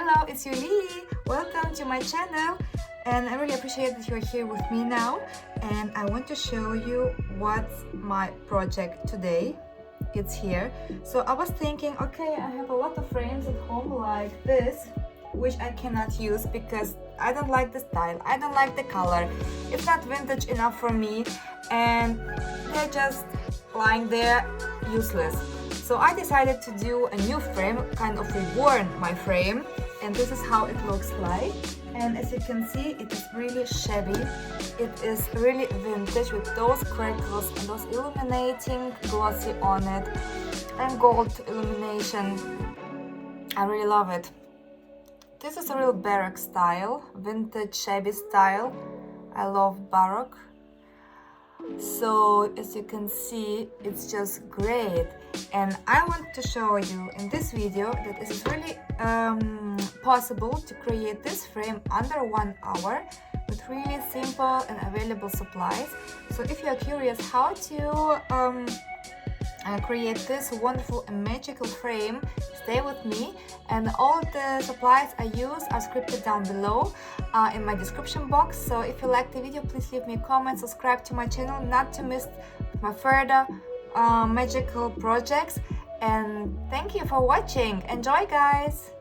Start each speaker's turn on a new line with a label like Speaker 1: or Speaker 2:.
Speaker 1: Hello, it's Yullee. Welcome to my channel, and I really appreciate that you're here with me now. And I want to show you what's my project today. It's here. So I was thinking, okay, I have a lot of frames at home like this, which I cannot use because I don't like the style, I don't like the color, it's not vintage enough for me, and they're just lying there useless. So I decided to do a new frame, kind of reborn my frame, and this is how it looks like. And as you can see, it is really shabby, it is really vintage with those crackles and those illuminating glossy on it and gold illumination. I really love it. This is a real baroque style, vintage shabby style. I love baroque. So as you can see, it's just great, and I want to show you in this video that it is really possible to create this frame under 1 hour with really simple and available supplies. So if you are curious how to create this wonderful and magical frame, stay with me, and all the supplies I use are scripted down below in my description box. So if you like the video, please leave me a comment, subscribe to my channel not to miss my further magical projects, and thank you for watching. Enjoy, guys!